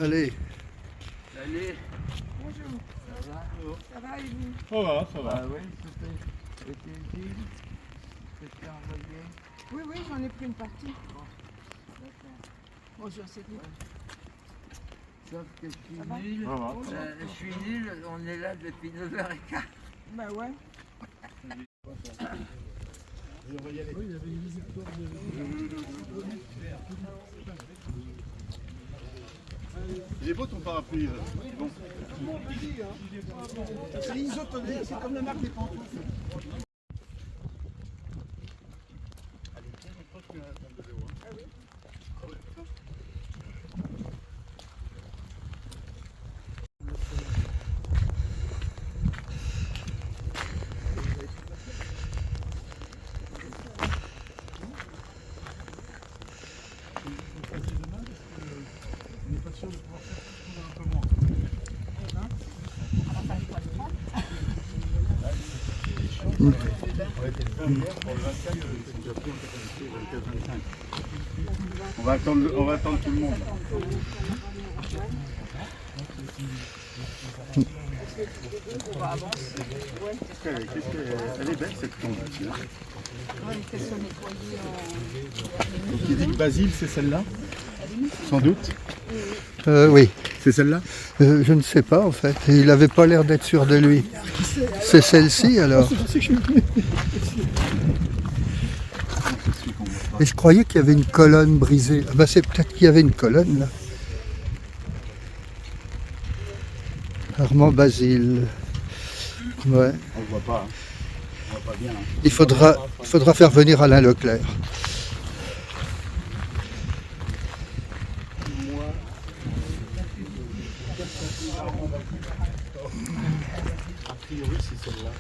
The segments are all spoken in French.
Allez. Salut. Bonjour. Ça va? Ça va et vous? Ça va. Ah oui, c'était utile. C'était envoyé. Oui, oui, j'en ai pris une partie. D'accord. Bonjour, c'est vous. Sauf que je suis Ça va? nul. Ça va. Je suis nul, on est là depuis 9h15. Bah ouais. Il est beau ton parapluie. Bon. C'est isotoné, c'est comme la marque des pantoufles. On va attendre tout le monde. Elle est belle cette tombe. Donc il dit que Basile, c'est celle-là? Sans doute. Oui. C'est celle-là? Je ne sais pas en fait. Il n'avait pas l'air d'être sûr de lui. C'est celle-ci alors. Et je croyais qu'il y avait une colonne brisée. Ah bah c'est peut-être qu'il y avait une colonne là. Armand Basile. Ouais. On ne voit pas. Hein. On voit pas bien. Hein. Il faudra faire venir Alain Leclerc. A priori, c'est celle-là.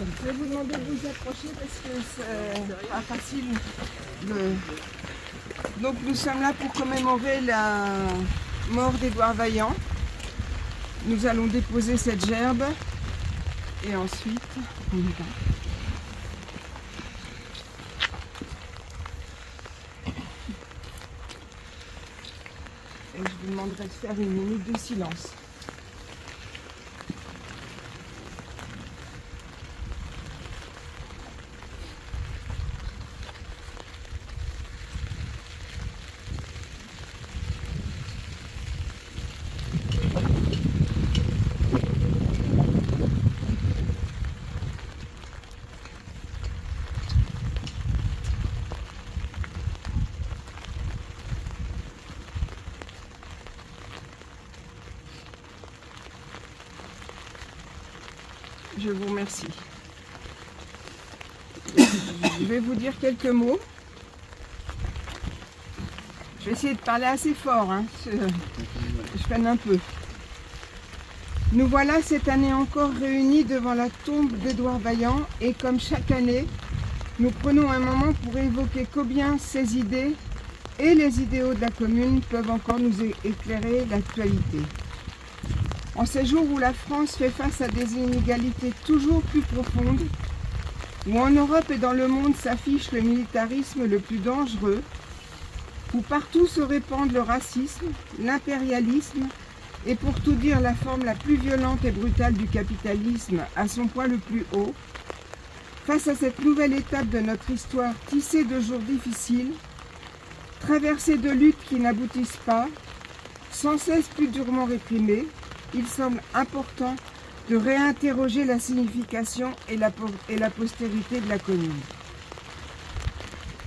Je vais vous demander de vous approcher parce que c'est pas facile. Donc nous sommes là pour commémorer la mort d'Édouard Vaillant. Nous allons déposer cette gerbe et ensuite on y va. Et je vous demanderai de faire une minute de silence. Je vous remercie. Je vais vous dire quelques mots. Je vais essayer de parler assez fort, hein. Je peine un peu. Nous voilà cette année encore réunis devant la tombe d'Édouard Vaillant et comme chaque année, nous prenons un moment pour évoquer combien ces idées et les idéaux de la commune peuvent encore nous éclairer l'actualité. En ces jours où la France fait face à des inégalités toujours plus profondes, où en Europe et dans le monde s'affiche le militarisme le plus dangereux, où partout se répand le racisme, l'impérialisme et pour tout dire la forme la plus violente et brutale du capitalisme à son point le plus haut, face à cette nouvelle étape de notre histoire tissée de jours difficiles, traversée de luttes qui n'aboutissent pas, sans cesse plus durement réprimées, il semble important de réinterroger la signification et la postérité de la commune.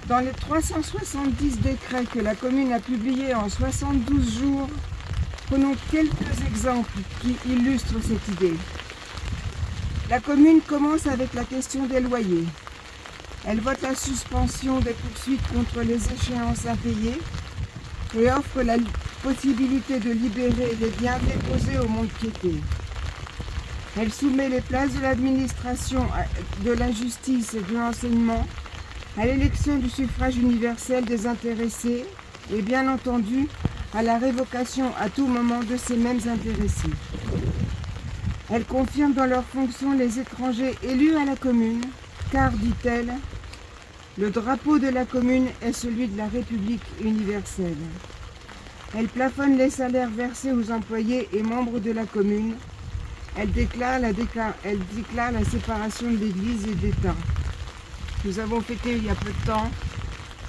Dans les 370 décrets que la commune a publiés en 72 jours, prenons quelques exemples qui illustrent cette idée. La commune commence avec la question des loyers. Elle vote la suspension des poursuites contre les échéances impayées et offre la possibilité de libérer les biens déposés au mont-de-piété. Elle soumet les places de l'administration, de la justice et de l'enseignement à l'élection du suffrage universel des intéressés et bien entendu à la révocation à tout moment de ces mêmes intéressés. Elle confirme dans leurs fonctions les étrangers élus à la commune, car, dit-elle, le drapeau de la commune est celui de la République universelle. Elle plafonne les salaires versés aux employés et membres de la commune. Elle déclare la séparation de l'Église et de l'État. Nous avons fêté il y a peu de temps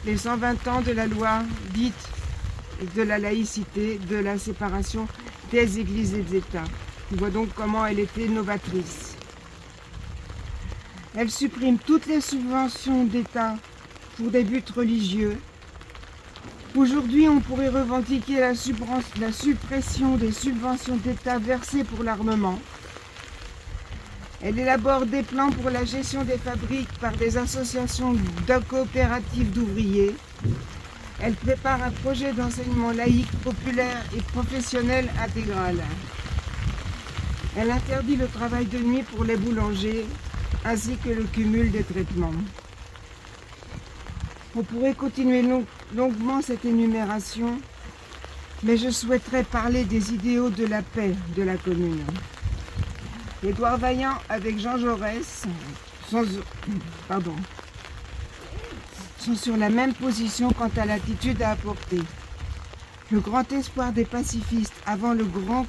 les 120 ans de la loi dite de la laïcité, de la séparation des églises et des États. On voit donc comment elle était novatrice. Elle supprime toutes les subventions d'État pour des buts religieux. Aujourd'hui, on pourrait revendiquer la suppression des subventions d'État versées pour l'armement. Elle élabore des plans pour la gestion des fabriques par des associations de coopératives d'ouvriers. Elle prépare un projet d'enseignement laïque, populaire et professionnel intégral. Elle interdit le travail de nuit pour les boulangers, ainsi que le cumul des traitements. On pourrait continuer longuement cette énumération, mais je souhaiterais parler des idéaux de la paix de la commune. Édouard Vaillant avec Jean Jaurès sont sur la même position quant à l'attitude à apporter. Le grand espoir des pacifistes avant le grand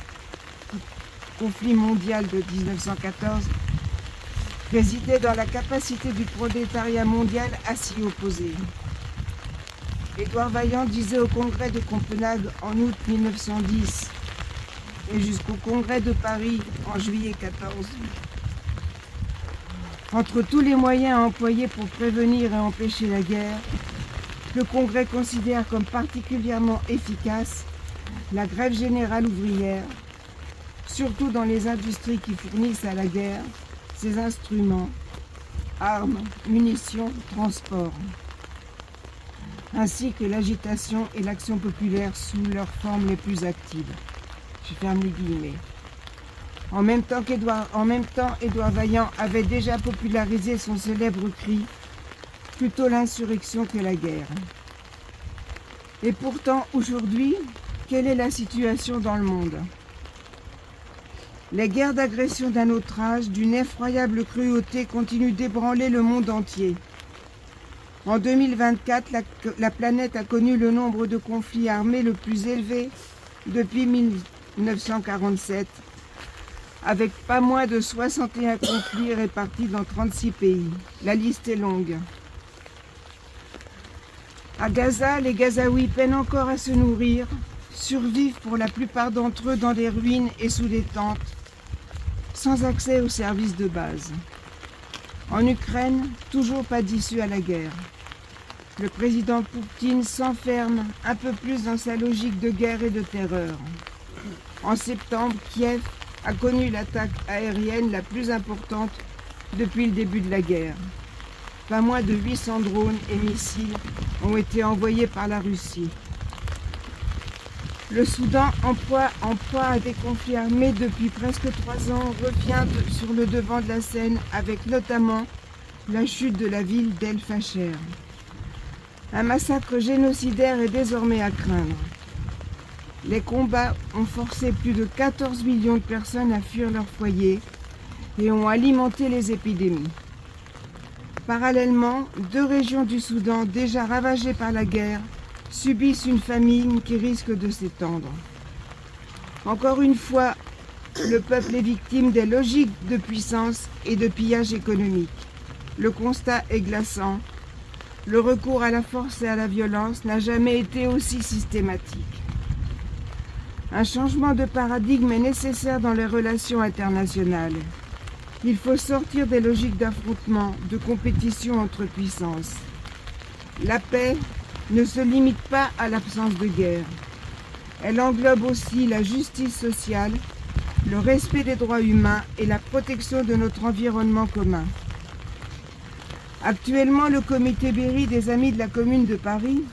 conflit mondial de 1914 résidait dans la capacité du prolétariat mondial à s'y opposer. Édouard Vaillant disait au congrès de Copenhague en août 1910 et jusqu'au congrès de Paris en juillet 14. Entre tous les moyens à employer pour prévenir et empêcher la guerre, le congrès considère comme particulièrement efficace la grève générale ouvrière, surtout dans les industries qui fournissent à la guerre ses instruments, armes, munitions, transports, ainsi que l'agitation et l'action populaire sous leurs formes les plus actives. Je ferme les guillemets. En même temps, Édouard Vaillant avait déjà popularisé son célèbre cri « Plutôt l'insurrection que la guerre ». Et pourtant, aujourd'hui, quelle est la situation dans le monde ? Les guerres d'agression d'un autre âge, d'une effroyable cruauté, continuent d'ébranler le monde entier. En 2024, la planète a connu le nombre de conflits armés le plus élevé depuis 1947, avec pas moins de 61 conflits répartis dans 36 pays. La liste est longue. À Gaza, les Gazaouis peinent encore à se nourrir, survivent pour la plupart d'entre eux dans des ruines et sous des tentes, sans accès aux services de base. En Ukraine, toujours pas d'issue à la guerre. Le président Poutine s'enferme un peu plus dans sa logique de guerre et de terreur. En septembre, Kiev a connu l'attaque aérienne la plus importante depuis le début de la guerre. Pas moins de 800 drones et missiles ont été envoyés par la Russie. Le Soudan, en proie à des conflits armés depuis presque 3 ans, revient sur le devant de la scène avec notamment la chute de la ville d'El Fasher. Un massacre génocidaire est désormais à craindre. Les combats ont forcé plus de 14 millions de personnes à fuir leur foyer et ont alimenté les épidémies. Parallèlement, 2 régions du Soudan, déjà ravagées par la guerre, subissent une famine qui risque de s'étendre. Encore une fois, le peuple est victime des logiques de puissance et de pillage économique. Le constat est glaçant. Le recours à la force et à la violence n'a jamais été aussi systématique. Un changement de paradigme est nécessaire dans les relations internationales. Il faut sortir des logiques d'affrontement, de compétition entre puissances. La paix ne se limite pas à l'absence de guerre. Elle englobe aussi la justice sociale, le respect des droits humains et la protection de notre environnement commun. Actuellement, le comité Berry des Amis de la Commune de Paris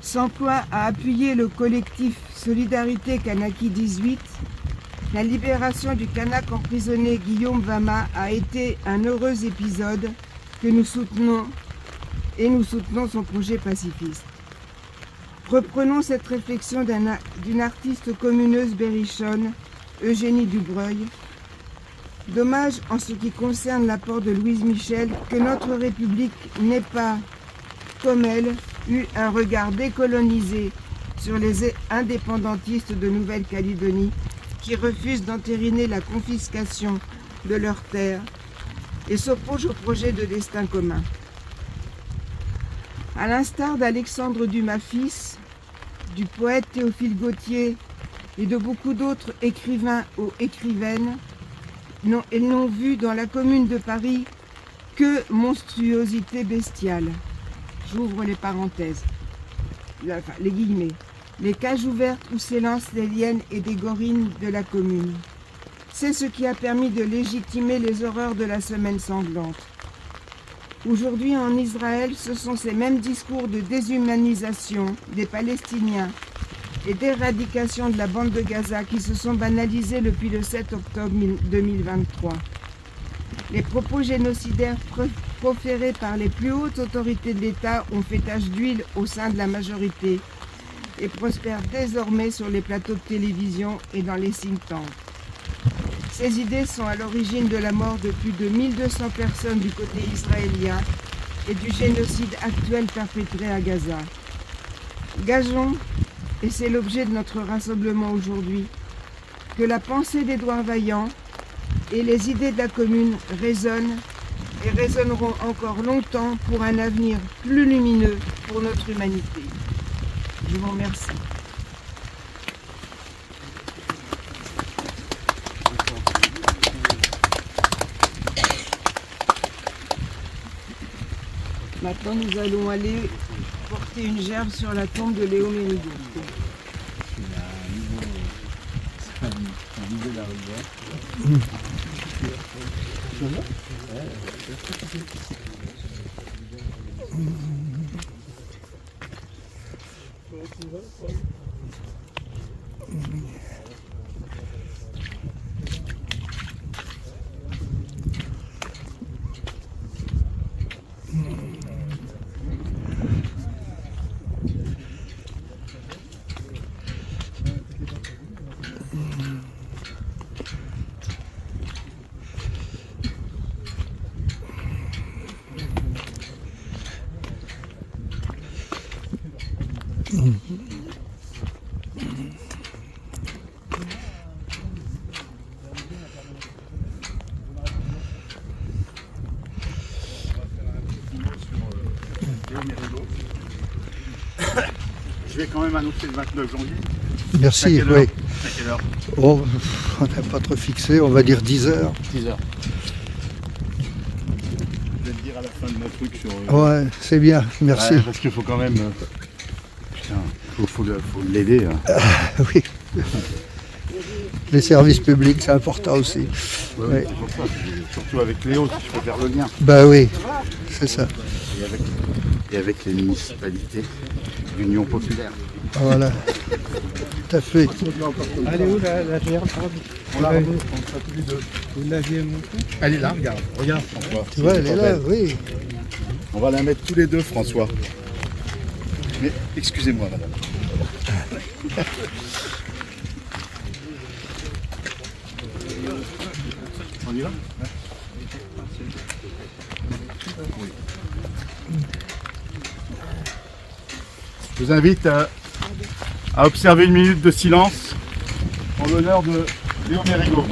s'emploie à appuyer le collectif Solidarité Kanaki 18. La libération du Kanak emprisonné Guillaume Vama a été un heureux épisode que nous soutenons et nous soutenons son projet pacifiste. Reprenons cette réflexion d'une artiste communeuse berrichonne, Eugénie Dubreuil, Dommage en ce qui concerne l'apport de Louise Michel que notre République n'ait pas, comme elle, eu un regard décolonisé sur les indépendantistes de Nouvelle-Calédonie qui refusent d'entériner la confiscation de leurs terres et s'opposent au projet de destin commun. À l'instar d'Alexandre Dumas fils, du poète Théophile Gautier et de beaucoup d'autres écrivains ou écrivaines, ils n'ont vu dans la Commune de Paris que monstruosité bestiale. J'ouvre les parenthèses, les guillemets. Les cages ouvertes où s'élancent les hyènes et des gorilles de la commune. C'est ce qui a permis de légitimer les horreurs de la semaine sanglante. Aujourd'hui en Israël, ce sont ces mêmes discours de déshumanisation des Palestiniens et d'éradication de la bande de Gaza qui se sont banalisés depuis le 7 octobre 2023. Les propos génocidaires proférés par les plus hautes autorités de l'État ont fait tache d'huile au sein de la majorité et prospèrent désormais sur les plateaux de télévision et dans les think tanks. Ces idées sont à l'origine de la mort de plus de 1200 personnes du côté israélien et du génocide actuel perpétré à Gaza. Gageons, et c'est l'objet de notre rassemblement aujourd'hui, que la pensée d'Édouard Vaillant et les idées de la commune résonnent et résonneront encore longtemps pour un avenir plus lumineux pour notre humanité. Je vous remercie. Maintenant, nous allons aller porter une gerbe sur la tombe de Léo Mérigo. C'est un niveau d'arrivée. Je vais quand même annoncer le 29 janvier. Merci, À quelle oui. heure ? À quelle heure ? Oh, on n'a pas trop fixé, on va dire 10 heures. 10 heures. Je vais te dire à la fin de mon truc sur... Ouais, c'est bien, merci. Ouais, parce qu'il faut quand même... Putain, faut l'aider. Hein. Oui. Les services publics, c'est important aussi. Ouais, c'est pour ça. Surtout avec Léo, si je peux faire le lien. Bah oui, c'est ça. Et avec les municipalités d'Union populaire. Voilà. Tout à fait. Elle est où la gerbe? On la remonte, on sera tous les deux. Vous l'aviez montrée? Elle est là, regarde. Regarde, François. Tu vois, elle est là, oui. On va la mettre tous les deux, François. Mais excusez-moi, madame. On y va ? Je vous invite à observer une minute de silence en l'honneur de Léo Mérigo.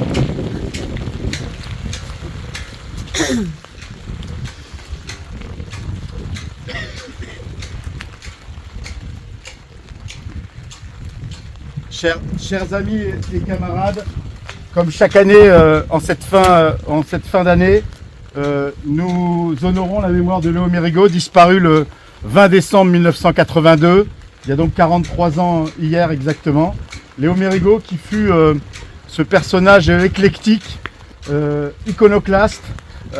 Chers amis et camarades, comme chaque année en cette fin d'année, nous honorons la mémoire de Léo Mérigo, disparu le 20 décembre 1982, il y a donc 43 ans hier exactement. Léo Mérigo qui fut ce personnage éclectique, iconoclaste,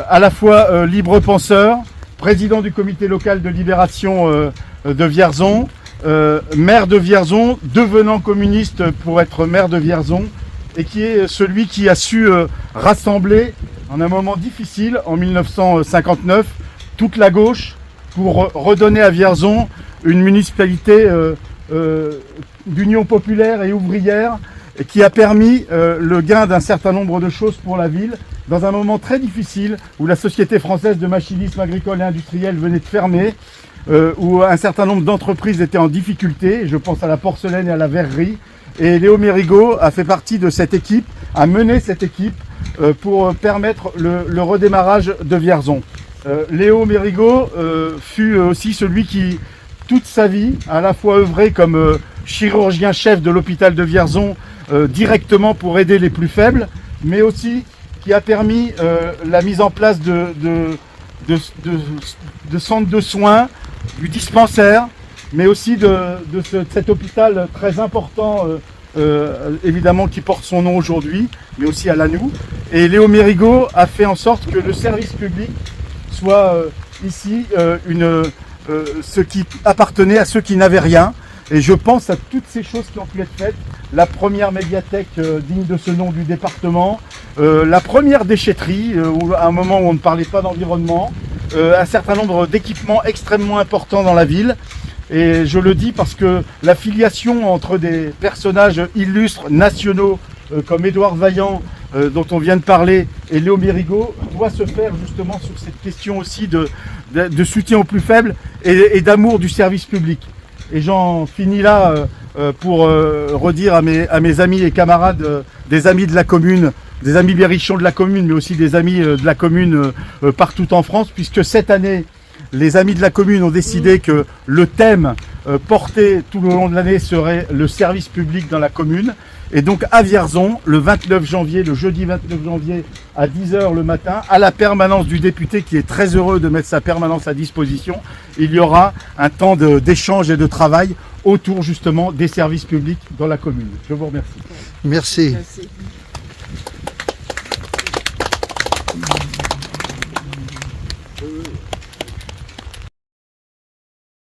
à la fois libre penseur, président du comité local de libération de Vierzon, maire de Vierzon, devenant communiste pour être maire de Vierzon, et qui est celui qui a su rassembler en un moment difficile, en 1959, toute la gauche pour redonner à Vierzon une municipalité d'union populaire et ouvrière, et qui a permis le gain d'un certain nombre de choses pour la ville, dans un moment très difficile où la Société française de machinisme agricole et industriel venait de fermer, où un certain nombre d'entreprises étaient en difficulté. Je pense à la porcelaine et à la verrerie. Et Léo Mérigot a fait partie de cette équipe, a mené cette équipe pour permettre le redémarrage de Vierzon. Léo Mérigot fut aussi celui qui, toute sa vie, a à la fois œuvré comme chirurgien-chef de l'hôpital de Vierzon directement pour aider les plus faibles, mais aussi qui a permis la mise en place de centres de soins, du dispensaire, mais aussi de cet hôpital très important, évidemment, qui porte son nom aujourd'hui, mais aussi à Lannou. Et Léo Mérigot a fait en sorte que le service public soit ici ce qui appartenait à ceux qui n'avaient rien. Et je pense à toutes ces choses qui ont pu être faites. La première médiathèque digne de ce nom du département, la première déchetterie, à un moment où on ne parlait pas d'environnement, un certain nombre d'équipements extrêmement importants dans la ville. Et je le dis parce que la filiation entre des personnages illustres, nationaux, comme Édouard Vaillant, dont on vient de parler, et Léo Mérigot, doit se faire justement sur cette question aussi de soutien aux plus faibles et d'amour du service public. Et j'en finis là pour redire à mes amis et camarades, des amis de la commune, des amis berrichons de la commune, mais aussi des amis de la commune partout en France, puisque cette année, les amis de la commune ont décidé que le thème porté tout le long de l'année serait le service public dans la commune. Et donc à Vierzon, le 29 janvier, le jeudi 29 janvier à 10 h le matin, à la permanence du député qui est très heureux de mettre sa permanence à disposition, il y aura un temps d'échange et de travail autour justement des services publics dans la commune. Je vous remercie. Merci. Merci.